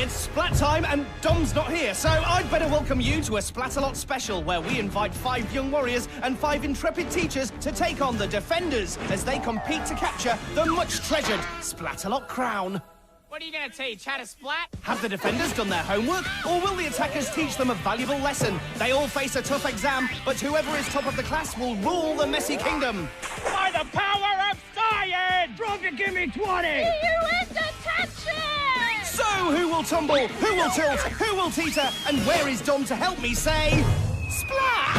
It's splat time and Dom's not here, so I'd better welcome you to a Splatalot special where we invite 5 young warriors and 5 intrepid teachers to take on the defenders as they compete to capture the much-treasured Splatalot crown. What are you gonna teach? How to splat? Have the defenders done their homework, or will the attackers teach them a valuable lesson? They all face a tough exam, but whoever is top of the class will rule the messy kingdom. By the power of science! Drop it, give me 20! So, who will tumble? Who will tilt? Who will teeter? And where is Dom to help me say... Splat!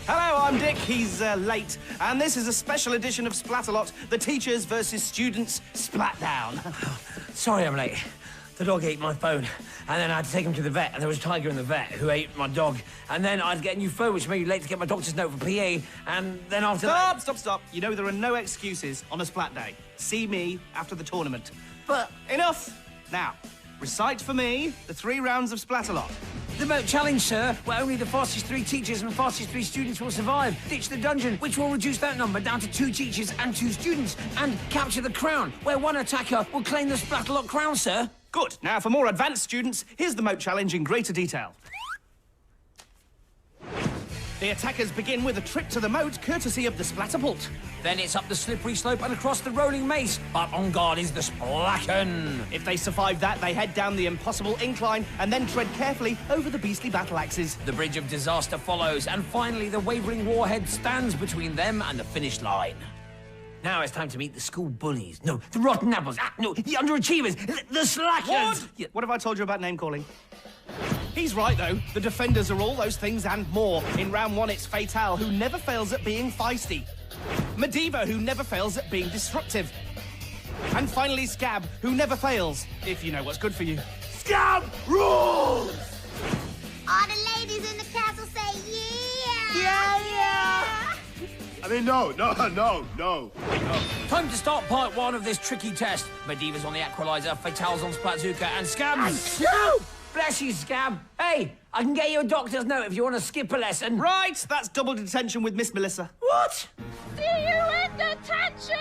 Hello, I'm Dick. He's late. And this is a special edition of Splatalot, the teachers versus students Splatdown. Sorry I'm late. The dog ate my phone, and then I had to take him to the vet, and there was a tiger in the vet who ate my dog. And then I had to get a new phone, which made me late to get my doctor's note for PA, and then after that... Stop. You know there are no excuses on a Splat day. See me after the tournament. But... Enough! Now, recite for me the 3 rounds of Splatalot. The moat challenge, sir, where only the fastest 3 teachers and fastest 3 students will survive. Ditch the dungeon, which will reduce that number down to 2 teachers and 2 students. And capture the crown, where 1 attacker will claim the Splatalot crown, sir. Good. Now, for more advanced students, here's the moat challenge in greater detail. The attackers begin with a trip to the moat, courtesy of the Splatapult. Then it's up the slippery slope and across the rolling mace. But on guard is the Splacken. If they survive that, they head down the impossible incline and then tread carefully over the beastly battle axes. The Bridge of Disaster follows, and finally the wavering warhead stands between them and the finish line. Now it's time to meet the school bullies. No, the rotten apples. No, the underachievers. The slackers. What have I told you about name-calling? He's right, though. The defenders are all those things and more. In round 1, it's Fatal, who never fails at being feisty. Mediva, who never fails at being disruptive. And finally, Scab, who never fails, if you know what's good for you. Scab rules! All the ladies in the castle say yeah! Yeah! I mean, no. Time to start part 1 of this tricky test. Mediva's on the Aqualizer, Fatal's on Splatzuka, and Scab... Bless you, Scab. Hey, I can get you a doctor's note if you want to skip a lesson. Right, that's double detention with Miss Melissa. What? See you in detention!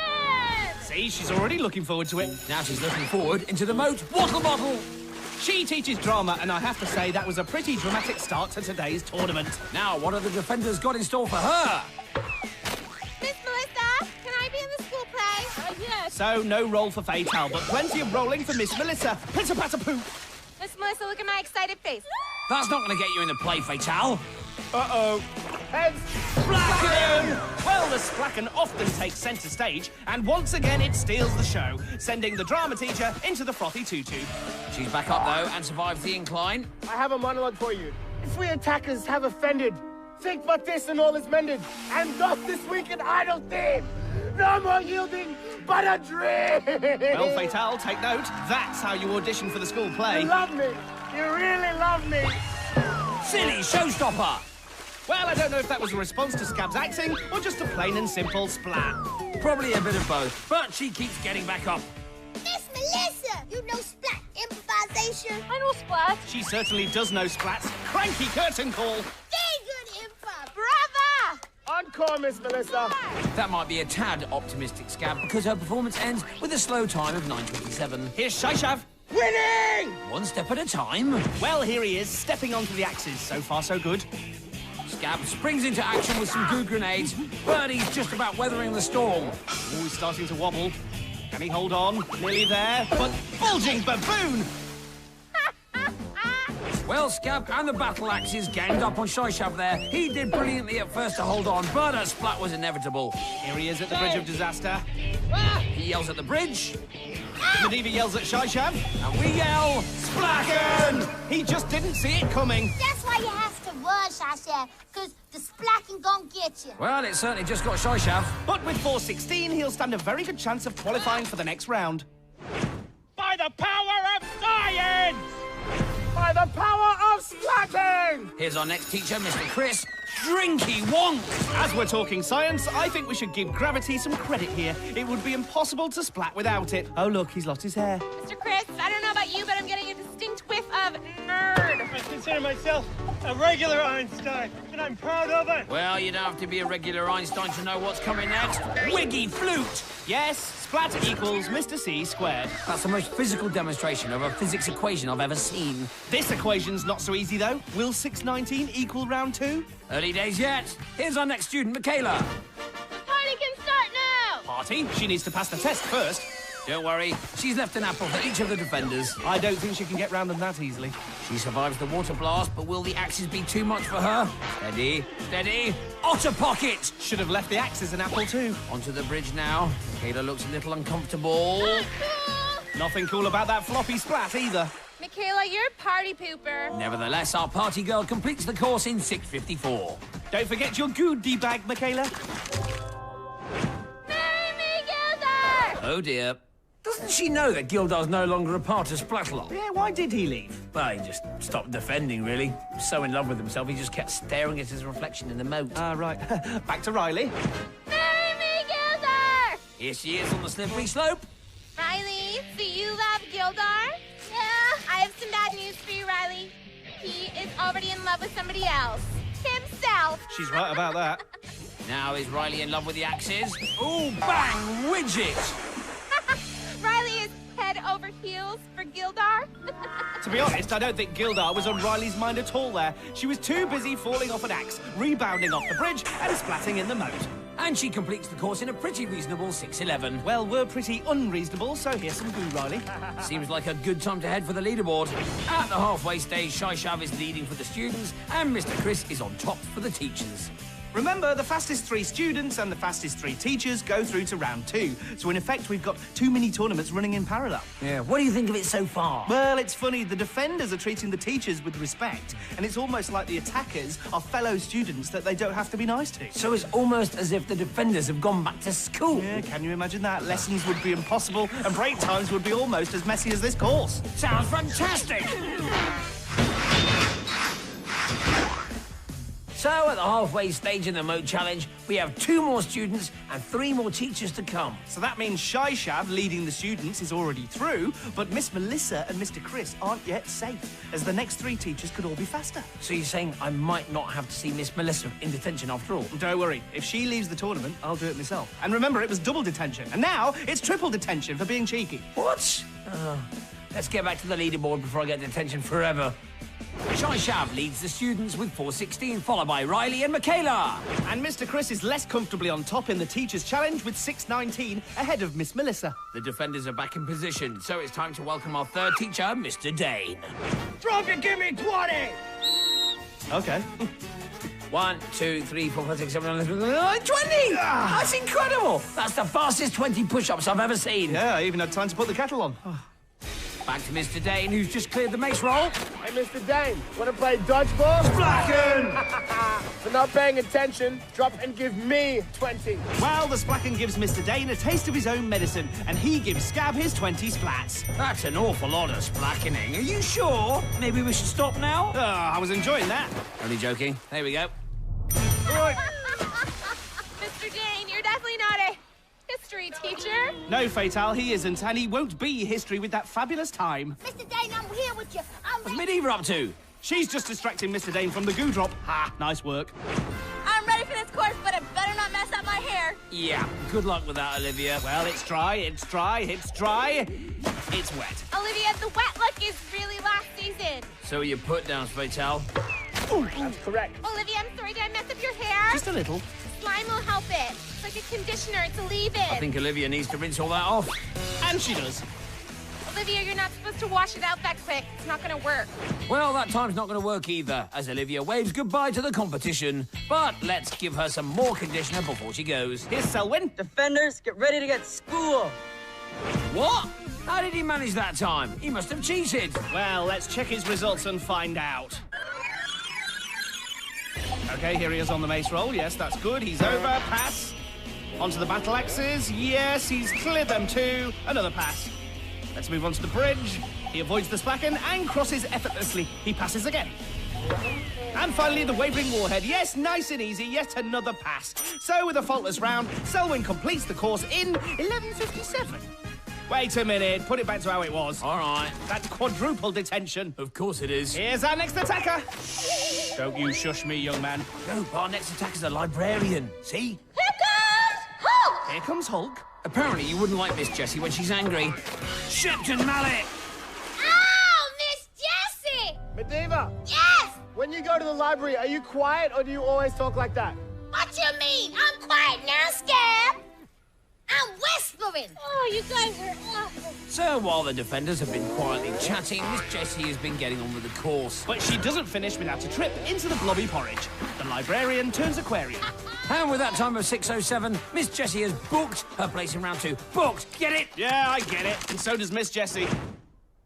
See, she's already looking forward to it. Now she's looking forward into the moat water bottle. She teaches drama, and I have to say that was a pretty dramatic start to today's tournament. Now, what have the defenders got in store for her? Miss Melissa, can I be in the school play? Yes. So, no roll for Fatal, but plenty of rolling for Miss Melissa. Pitter-patter-poo. Miss Melissa, look at my excited face. That's not going to get you in the play, Fatal. Uh-oh. Heads. Splacken! Well, the Splacken often takes centre stage, and once again it steals the show, sending the drama teacher into the frothy tutu. She's back up, though, and survives the incline. I have a monologue for you. If we attackers have offended, think but this and all is mended, and thus this week in idle theme, no more yielding, but a dream! Well, Fatal, take note. That's how you audition for the school play. You love me. You really love me. Silly showstopper! Well, I don't know if that was a response to Scab's acting, or just a plain and simple splat. Probably a bit of both, but she keeps getting back up. Miss Melissa, you know splat improvisation. I know splat. She certainly does know splats. Cranky curtain call. Very good improv. Brava! Encore, Miss Melissa. That might be a tad optimistic, Scab, because her performance ends with a slow time of 9:27. Here's Shaishav. Winning! One step at a time. Well, here he is, stepping onto the axes. So far, so good. Scab springs into action with some goo grenades. Birdie's just about weathering the storm. Oh, he's starting to wobble. Can he hold on? Nearly there, but bulging baboon! Well, Scab and the battle axes ganged up on Shaishav there. He did brilliantly at first to hold on, but a splat was inevitable. Here he is at the Bridge of Disaster. He yells at the bridge, Mediva yells at Shaishav. and we yell... Splacken! He just didn't see it coming. That's why you have to run, Shaishav, because the splacking gon' get you. Well, it certainly just got Shaishav. But with 416, he'll stand a very good chance of qualifying for the next round. By the power of science! By the power of splatting! Here's our next teacher, Mr. Chris Drinky Wonk. As we're talking science, I think we should give gravity some credit here. It would be impossible to splat without it. Oh, look, he's lost his hair. Mr. Chris, I don't know about you, but I'm getting a distinct whiff of nerd. I consider myself A regular Einstein, and I'm proud of it. Well, you don't have to be a regular Einstein to know what's coming next. Wiggy flute! Yes, splat equals Mr. C squared. That's the most physical demonstration of a physics equation I've ever seen. This equation's not so easy, though. Will 619 equal round 2? Early days yet. Here's our next student, Mikayla. Party can start now! Party? She needs to pass the test first. Don't worry, she's left an apple for each of the defenders. I don't think she can get round them that easily. She survives the water blast, but will the axes be too much for her? Steady, steady. Otter pocket! Should have left the axe as an apple, too. Onto the bridge now. Mikayla looks a little uncomfortable. Not cool! Nothing cool about that floppy splat, either. Mikayla, you're a party pooper. Nevertheless, our party girl completes the course in 6:54. Don't forget your goodie bag, Mikayla. Marry me, Gilder! Oh, dear. Doesn't she know that Gildar's no longer a part of Splatalot? Yeah, why did he leave? Well, he just stopped defending, really. So in love with himself, he just kept staring at his reflection in the moat. Ah, right. Back to Ryleigh. Marry me, Gilder! Here she is on the slippery slope. Ryleigh, do you love Gildar? Yeah. I have some bad news for you, Ryleigh. He is already in love with somebody else. Himself. She's right about that. Now is Ryleigh in love with the axes? Ooh, bang, widget! Ryleigh is head over heels for Gildar. To be honest, I don't think Gildar was on Riley's mind at all there. She was too busy falling off an axe, rebounding off the bridge, and splatting in the moat. And she completes the course in a pretty reasonable 6:11. Well, we're pretty unreasonable, so here's some goo, Ryleigh. Seems like a good time to head for the leaderboard. At the halfway stage, Shaishav is leading for the students, and Mr. Chris is on top for the teachers. Remember, the fastest 3 students and the fastest 3 teachers go through to round 2. So in effect, we've got 2 mini tournaments running in parallel. Yeah, what do you think of it so far? Well, it's funny. The defenders are treating the teachers with respect, and it's almost like the attackers are fellow students that they don't have to be nice to. So it's almost as if the defenders have gone back to school. Yeah, can you imagine that? Lessons would be impossible, and break times would be almost as messy as this course. Sounds fantastic! So, at the halfway stage in the moat challenge, we have 2 more students and 3 more teachers to come. So that means Shaishav, leading the students, is already through, but Miss Melissa and Mr. Chris aren't yet safe, as the next 3 teachers could all be faster. So you're saying I might not have to see Miss Melissa in detention after all? Don't worry, if she leaves the tournament, I'll do it myself. And remember, it was double detention, and now it's triple detention for being cheeky. What? Let's get back to the leaderboard before I get detention forever. Shaishav leads the students with 4:16, followed by Ryleigh and Mikayla. And Mr. Chris is less comfortably on top in the Teacher's Challenge with 6:19, ahead of Miss Melissa. The defenders are back in position, so it's time to welcome our 3rd teacher, Mr. Dain. Drop it, give me 20! Okay. 1, 2, 3, 4, 5, 6, 7, 8, 9, 20! That's incredible! That's the fastest 20 push-ups I've ever seen. Yeah, I even had time to put the kettle on. Back to Mr. Dain, who's just cleared the mace roll. Hey, Mr. Dain, want to play dodgeball? Splacken! For not paying attention, drop and give me 20. Well, the Splacken gives Mr. Dain a taste of his own medicine, and he gives Scab his 20 splats. That's an awful lot of splackening. Are you sure? Maybe we should stop now? I was enjoying that. Only joking. There we go. Right. Mr. Dain, you're definitely not a history teacher. No, Fatal, he isn't, and he won't be history with that fabulous time. Mr. Dain, I'm here with you. What's Medivh up to? She's just distracting Mr. Dain from the goo drop. Ha, nice work. I'm ready for this course, but I better not mess up my hair. Yeah, good luck with that, Olivia. Well, it's dry, it's dry, it's dry. It's wet. Olivia, the wet look is really last season. So are your put-downs, Fatal? That's correct. Olivia, I'm sorry, did I mess up your hair? Just a little. Slime will help it. It's like a conditioner, it's a leave-in. I think Olivia needs to rinse all that off. And she does. Olivia, you're not supposed to wash it out that quick. It's not gonna work. Well, that time's not going to work either, as Olivia waves goodbye to the competition. But let's give her some more conditioner before she goes. Here's Selwyn. Defenders, get ready to get school. What? How did he manage that time? He must have cheated. Well, let's check his results and find out. Okay, here he is on the mace roll. Yes, that's good. He's over. Pass. Onto the battle axes. Yes, he's cleared them too. Another pass. Let's move on to the bridge. He avoids the Splacken and crosses effortlessly. He passes again. And finally, the wavering warhead. Yes, nice and easy. Yet another pass. So, with a faultless round, Selwyn completes the course in 11:57. Wait a minute. Put it back to how it was. All right. That's quadruple detention. Of course it is. Here's our next attacker. Don't you shush me, young man. No, our next attacker's a librarian. See? Here comes Hulk! Here comes Hulk. Apparently you wouldn't like Miss Jessie when she's angry. Shepton Mallet! Oh, Miss Jessie! Medivh, Yes! when you go to the library, are you quiet or do you always talk like that? What you mean? I'm quiet now, Scab. I'm whispering. Oh, you guys are awful. So while the defenders have been quietly chatting, Miss Jessie has been getting on with the course. But she doesn't finish without a trip into the blobby porridge. The librarian turns aquarium. And with that time of 6:07, Miss Jessie has booked her place in round 2. Booked! Get it? Yeah, I get it. And so does Miss Jessie.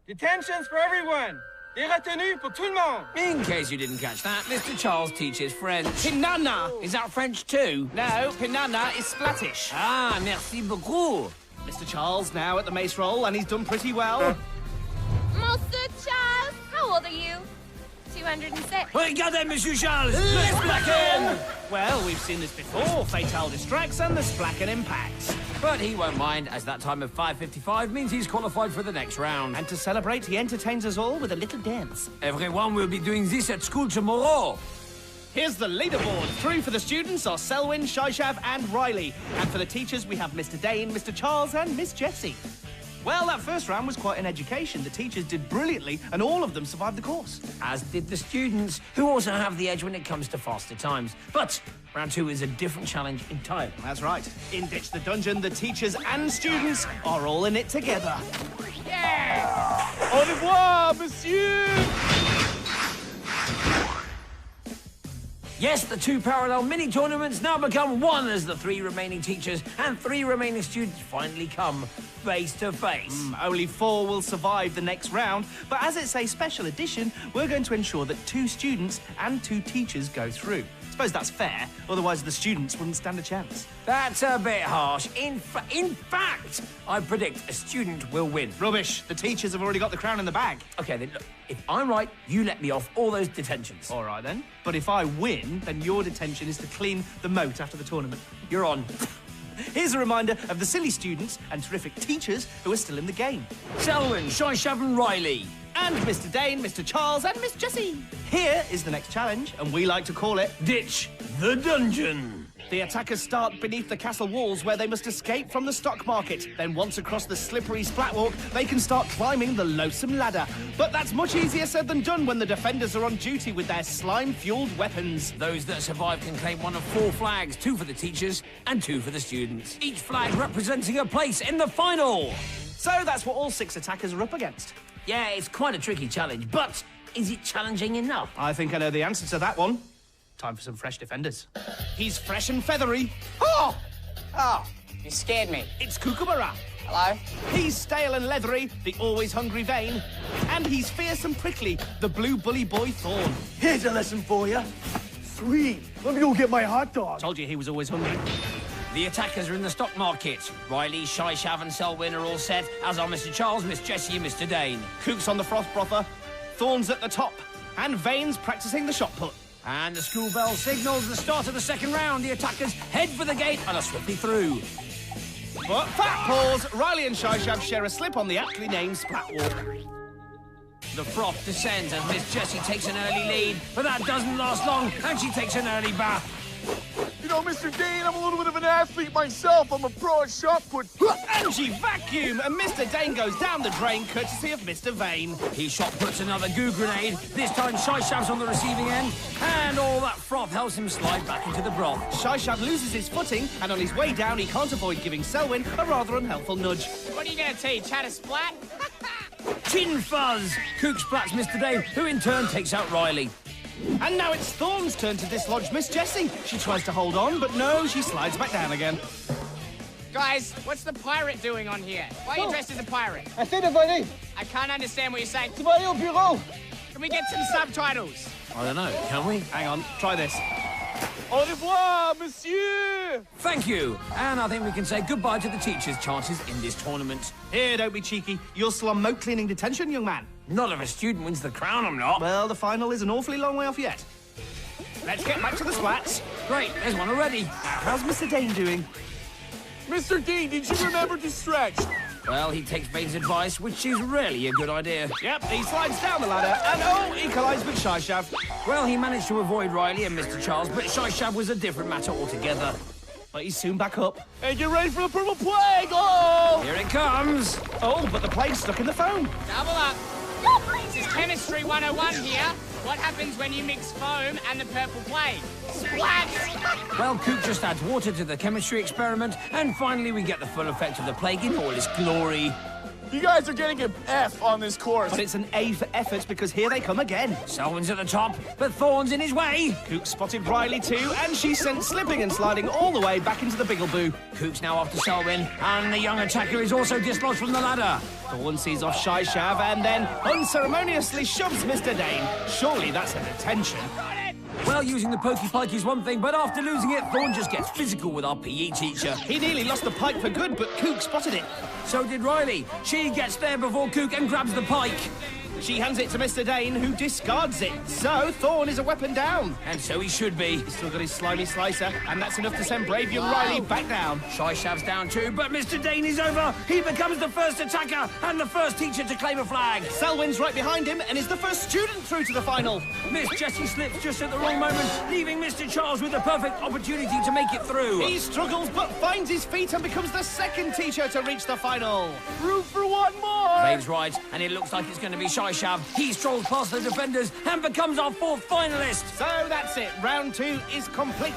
Detentions for everyone. Des retenues pour tout le monde. In case you didn't catch that, Mr. Charles teaches French. Pinana. Is that French too? No, Pinana is Splatish. Ah, merci beaucoup. Mr. Charles now at the mace roll, and he's done pretty well. Monsieur Charles, how old are you? 206. Regardez, Monsieur Charles! Le Splacken! Well, we've seen this before. Fatal distracts and the Splacken impacts. But he won't mind, as that time of 5:55 means he's qualified for the next round. And to celebrate, he entertains us all with a little dance. Everyone will be doing this at school tomorrow. Here's the leaderboard. Through for the students are Selwyn, Shaishav, and Ryleigh. And for the teachers, we have Mr. Dain, Mr. Charles, and Miss Jessie. Well, that first round was quite an education. The teachers did brilliantly, and all of them survived the course. As did the students, who also have the edge when it comes to faster times. But round 2 is a different challenge entirely. That's right. In Ditch the Dungeon, the teachers and students are all in it together. Au revoir, monsieur! Yes, the 2 parallel mini-tournaments now become one as the 3 remaining teachers and 3 remaining students finally come face to face. Only 4 will survive the next round, but as it's a special edition, we're going to ensure that 2 students and 2 teachers go through. Suppose that's fair, otherwise the students wouldn't stand a chance. That's a bit harsh. In fact, I predict a student will win. Rubbish. The teachers have already got the crown in the bag. Okay, then, look, if I'm right, you let me off all those detentions. All right, then. But if I win, then your detention is to clean the moat after the tournament. You're on. Here's a reminder of the silly students and terrific teachers who are still in the game. Selwyn, Shaishav and Ryleigh. And Mr. Dain, Mr. Charles, and Miss Jessie. Here is the next challenge, and we like to call it Ditch the Dungeon. The attackers start beneath the castle walls where they must escape from the stock market. Then once across the slippery splatwalk, they can start climbing the loathsome ladder. But that's much easier said than done when the defenders are on duty with their slime-fueled weapons. Those that survive can claim one of 4 flags, 2 for the teachers and 2 for the students. Each flag representing a place in the final. So that's what all 6 attackers are up against. Yeah, it's quite a tricky challenge, but is it challenging enough? I think I know the answer to that one. Time for some fresh defenders. He's fresh and feathery. Oh! Oh, you scared me. It's Kookaburra. Hello? He's stale and leathery, the always hungry Dain. And he's fierce and prickly, the blue bully boy Thorn. Here's a lesson for you. Sweet. Let me go get my hot dog. Told you he was always hungry. The attackers are in the stock market. Ryleigh, Shaishav and Selwyn are all set, as are Mr. Charles, Miss Jessie and Mr. Dain. Cook's on the froth brother, Thorn's at the top, and Vane's practicing the shot put. And the school bell signals the start of the second round. The attackers head for the gate and are swiftly through. But fat pause, Ryleigh and Shaishav share a slip on the aptly named Splatwalk. The froth descends as Miss Jessie takes an early lead, but that doesn't last long, and she takes an early bath. You know, Mr. Dain, I'm a little bit of an athlete myself. I'm a pro at shot put. And she vacuum, and Mr. Dain goes down the drain, courtesy of Mr. Vane. He shot puts another goo grenade. This time Shaishav's on the receiving end, and all that froth helps him slide back into the broth. Shaishav loses his footing, and on his way down, he can't avoid giving Selwyn a rather unhelpful nudge. What are you going to teach? How to splat? Chin fuzz! Kook splats Mr. Dain, who in turn takes out Ryleigh. And now it's Thorn's turn to dislodge Miss Jessie. She tries to hold on, but no, she slides back down again. Guys, what's the pirate doing on here? Why are you dressed as a pirate? Essaye de voler. I can't understand what you're saying. Tu vas aller au bureau. Can we get some subtitles? I don't know, can we? Hang on, try this. Au revoir, monsieur. Thank you. And I think we can say goodbye to the teachers' chances in this tournament. Here, don't be cheeky. You're still on moat cleaning detention, young man. Not if a student wins the crown, I'm not. Well, the final is an awfully long way off yet. Let's get back to the splats. Great, there's one already. How's Mr. Dain doing? Mr. Dain, did you remember to stretch? Well, he takes Dain's advice, which is really a good idea. Yep, he slides down the ladder, and oh, he collides with Shaishav. Well, he managed to avoid Ryleigh and Mr. Charles, but Shaishav was a different matter altogether. But he's soon back up. And you're ready for the purple plague! Oh! Here it comes! Oh, but the plague's stuck in the foam. Double up. This is Chemistry 101 here. What happens when you mix foam and the purple plague? Splat! Well, Coop just adds water to the chemistry experiment, and finally we get the full effect of the plague in all its glory. You guys are getting an F on this course. But it's an A for effort because here they come again. Selwyn's at the top, but Thorn's in his way. Coop spotted Ryleigh too, and she's sent slipping and sliding all the way back into the Biggleboo. Coop's now off to Selwyn, and the young attacker is also dislodged from the ladder. Thorn sees off Shaishav and then unceremoniously shoves Mr. Dain. Surely that's a detention. Well, using the pokey pike is one thing, but after losing it, Thorn just gets physical with our PE teacher. He nearly lost the pike for good, but Coop spotted it. So did Ryleigh. She gets there before Coop and grabs the pike. She hands it to Mr. Dain, who discards it. So Thorn is a weapon down. And so he should be. He's still got his slimy slicer, and that's enough to send brave young Ryleigh back down. Shaishav's down too, but Mr. Dain is over. He becomes the first attacker and the first teacher to claim a flag. Selwyn's right behind him and is the first student through to the final. Miss Jessie slips just at the wrong moment, leaving Mr. Charles with the perfect opportunity to make it through. He struggles but finds his feet and becomes the second teacher to reach the final. Room for one more. Dave's right, and it looks like it's going to be Shaishav. He strolls past the defenders and becomes our fourth finalist. So that's it. Round 2 is complete.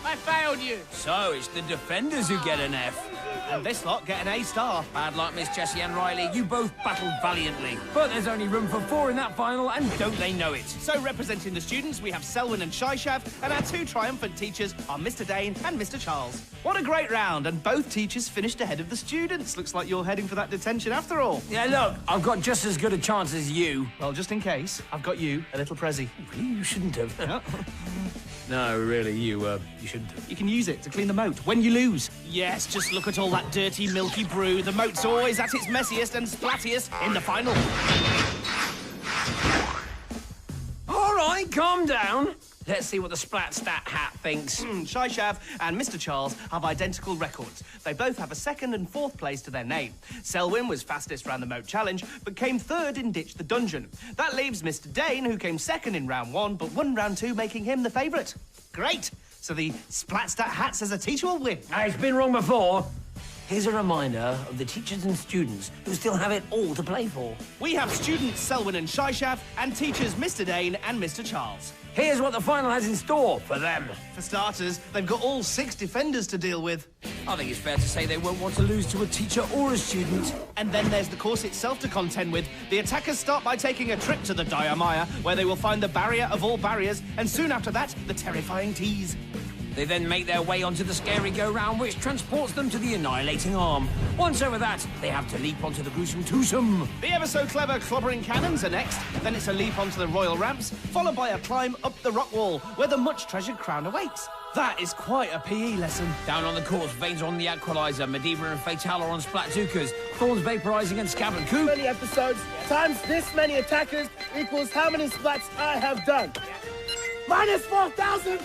I failed you. So it's the defenders who get an F. And this lot get an A-star. Bad luck, Miss Jessie and Ryleigh. You both battled valiantly. But there's only room for 4 in that final, and don't they know it? So representing the students, we have Selwyn and Shaishav, and our 2 triumphant teachers are Mr. Dain and Mr. Charles. What a great round, and both teachers finished ahead of the students. Looks like you're heading for that detention after all. Yeah, look, I've got just as good a chance as you. Well, just in case, I've got you a little prezzy. You shouldn't have. Yeah. No, really, you shouldn't have. You can use it to clean the moat when you lose. Yes, just look at all that dirty, milky brew. The moat's always at its messiest and splattiest in the final. All right, calm down. Let's see what the Splatstat hat thinks. Shaishav and Mr. Charles have identical records. They both have a 2nd and 4th place to their name. Selwyn was fastest round the moat challenge, but came 3rd in Ditch the Dungeon. That leaves Mr. Dain, who came 2nd in round 1, but won round 2, making him the favourite. Great! So the Splatstat hat says a teacher will win. It's been wrong before. Here's a reminder of the teachers and students who still have it all to play for. We have students Selwyn and Shaishav, and teachers Mr. Dain and Mr. Charles. Here's what the final has in store for them. For starters, they've got all 6 defenders to deal with. I think it's fair to say they won't want to lose to a teacher or a student. And then there's the course itself to contend with. The attackers start by taking a trip to the Dire Mire, where they will find the barrier of all barriers, and soon after that, the terrifying tease. They then make their way onto the scary go-round, which transports them to the annihilating arm. Once over that, they have to leap onto the gruesome twosome. The ever-so-clever clobbering cannons are next. Then it's a leap onto the royal ramps, followed by a climb up the rock wall, where the much-treasured crown awaits. That is quite a PE lesson. Down on the course, Vane's on the Aqualizer, Medivh and Fatal are on Splatzookas, Thorn's vaporizing and Scab and Coop. Many episodes times this many attackers equals how many splats I have done. Minus 4,000!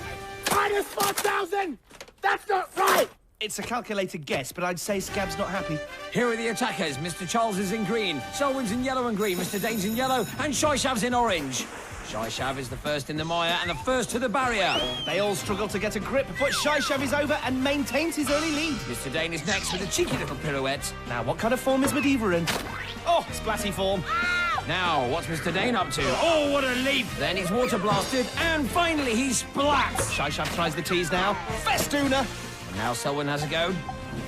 Minus 4,000! That's not right! It's a calculated guess, but I'd say Scab's not happy. Here are the attackers. Mr. Charles is in green, Selwyn's in yellow and green, Mr. Dain's in yellow, and Shaishav's in orange. Shaishav is the first in the mire and the first to the barrier. They all struggle to get a grip, but Shaishav is over and maintains his early lead. Mr. Dain is next with a cheeky little pirouette. Now, what kind of form is Medivh in? Oh, splatty form. Now, what's Mr. Dain up to? Oh, what a leap! Then he's water blasted, and finally he splats! Shaishav tries the tease now. Festooner! And now Selwyn has a go.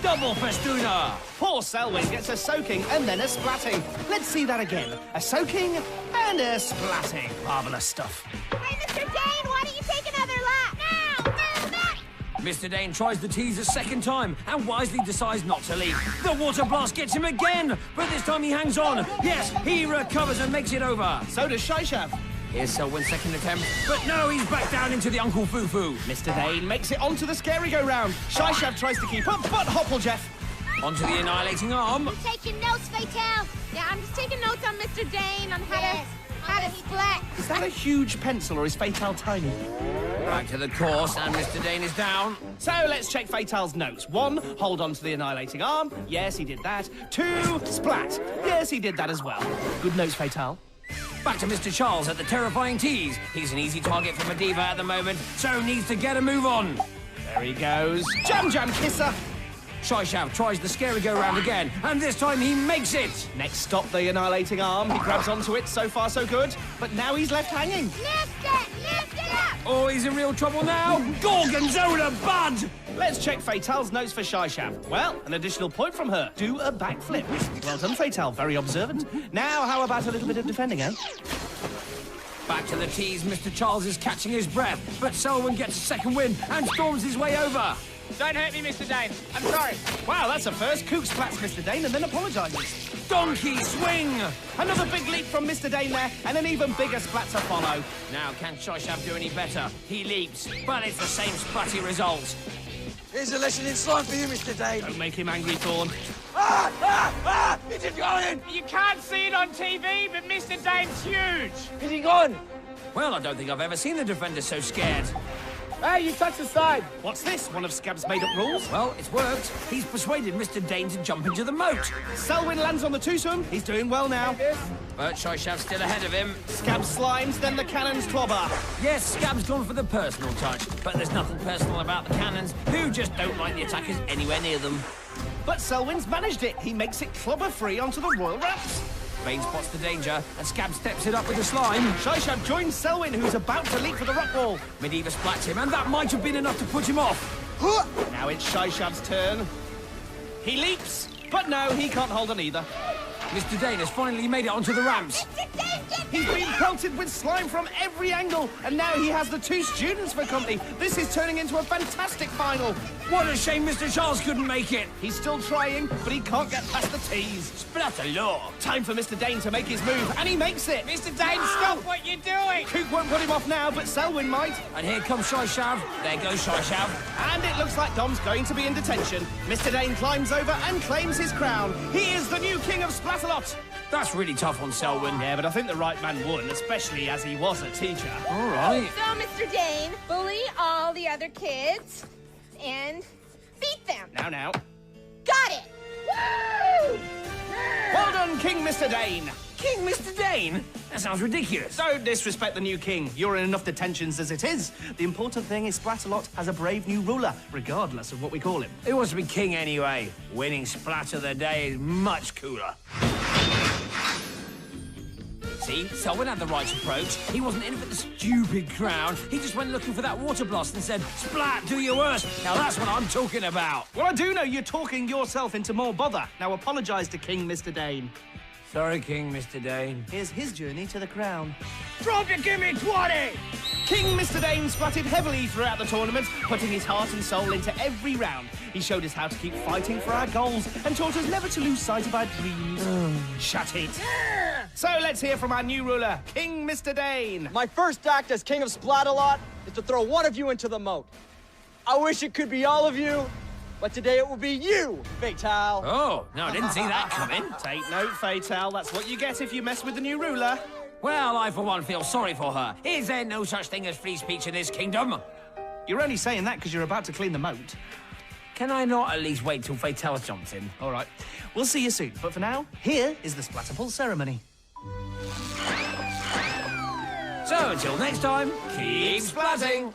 Double Festooner! Poor Selwyn gets a soaking and then a splatting. Let's see that again. A soaking and a splatting. Marvellous stuff. Hey, Mr. Dain, why don't you take another lap? Now! Mr. Dain tries the tease a second time and wisely decides not to leap. The water blast gets him again, but this time he hangs on. Yes, he recovers and makes it over. So does Shaishav. Here's Selwyn's second attempt, but no, he's back down into the Uncle Foo-Foo. Mr. Dain makes it onto the scary go-round. Shaishav tries to keep up, but Hopplejeff. Onto the annihilating arm. You taking notes, Fatal? Yeah, I'm just taking notes on Mr. Dain on how to How to splat. Is that a huge pencil or is Fatal tiny? Back to the course, and Mr. Dain is down. So let's check Fatal's notes. 1, hold on to the annihilating arm. Yes, he did that. 2, splat. Yes, he did that as well. Good notes, Fatal. Back to Mr. Charles at the terrifying tease. He's an easy target for Mediva at the moment, so needs to get a move on. There he goes. Jam Jam Kisser. Shaishav tries the scary go-round again, and this time he makes it. Next stop, the annihilating arm. He grabs onto it. So far, so good. But now he's left hanging. Lift it up. Oh, he's in real trouble now. Gorgonzola Bud! Let's check Fatal's notes for Shaishav. Well, an additional point from her. Do a backflip. Well done, Fatal. Very observant. Now, how about a little bit of defending, eh? Back to the tease, Mr. Charles is catching his breath, but Selwyn gets a second win and storms his way over. Don't hurt me, Mr. Dain. I'm sorry. Wow, that's a first. Kook splats Mr. Dain and then apologises. Donkey swing! Another big leap from Mr. Dain there, and an even bigger splat to follow. Now, can Shaishav do any better? He leaps, but it's the same splatty result. Here's a lesson in slime for you, Mr. Dain. Don't make him angry, Thorn. Is it going? You can't see it on TV, but Mr. Dain's huge. Is he gone? Well, I don't think I've ever seen the defender so scared. Hey, you touched the side. What's this? One of Scab's made-up rules? Well, it's worked. He's persuaded Mr. Dain to jump into the moat. Selwyn lands on the twosome. He's doing well now. But Shaishav's still ahead of him. Scab slimes, then the cannons clobber. Yes, Scab's gone for the personal touch, but there's nothing personal about the cannons, who just don't like the attackers anywhere near them. But Selwyn's managed it. He makes it clobber-free onto the royal ramps. Bain spots the danger, and Scab steps it up with the slime. Shaishav joins Selwyn, who's about to leap for the rock wall. Mediva splats him, and that might have been enough to put him off. Now it's Shaishav's turn. He leaps, but no, he can't hold on either. Mr. Dain has finally made it onto the ramps. He's been pelted with slime from every angle, and now he has the 2 students for company. This is turning into a fantastic final. What a shame Mr. Charles couldn't make it. He's still trying, but he can't get past the tees. Splatalot. Time for Mr. Dain to make his move, and he makes it. Mr. Dain, stop what you're doing. Kook won't put him off now, but Selwyn might. And here comes Shaishav. There goes Shaishav. And it looks like Dom's going to be in detention. Mr. Dain climbs over and claims his crown. He is the new king of Splatalot. That's really tough on Selwyn. Yeah, but I think the right man won, especially as he was a teacher. All right. So, Mr. Dain, bully all the other kids and beat them. Now. Got it. Woo! Well done, King Mr. Dain. King Mr. Dain? That sounds ridiculous. Don't disrespect the new king. You're in enough detentions as it is. The important thing is Splatalot has a brave new ruler, regardless of what we call him. Who wants to be king anyway? Winning Splat of the Day is much cooler. See, Selwyn had the right approach. He wasn't in for the stupid crown. He just went looking for that water blast and said, Splat, do your worst. Now that's what I'm talking about. Well, I do know you're talking yourself into more bother. Now apologise to King Mr. Dain. Sorry, King Mr. Dain. Here's his journey to the crown. Drop it, give me 20. King Mr. Dain splatted heavily throughout the tournament, putting his heart and soul into every round. He showed us how to keep fighting for our goals and taught us never to lose sight of our dreams. Shut it. So let's hear from our new ruler, King Mr. Dain. My first act as King of Splatalot is to throw one of you into the moat. I wish it could be all of you, but today it will be you, Fatal. Oh, no, I didn't see that coming. Take note, Fatal. That's what you get if you mess with the new ruler. Well, I for one feel sorry for her. Is there no such thing as free speech in this kingdom? You're only saying that because you're about to clean the moat. Can I not at least wait till Fatal jumps in? All right. We'll see you soon. But for now, here is the Splatterpool ceremony. So until next time, keep splatting!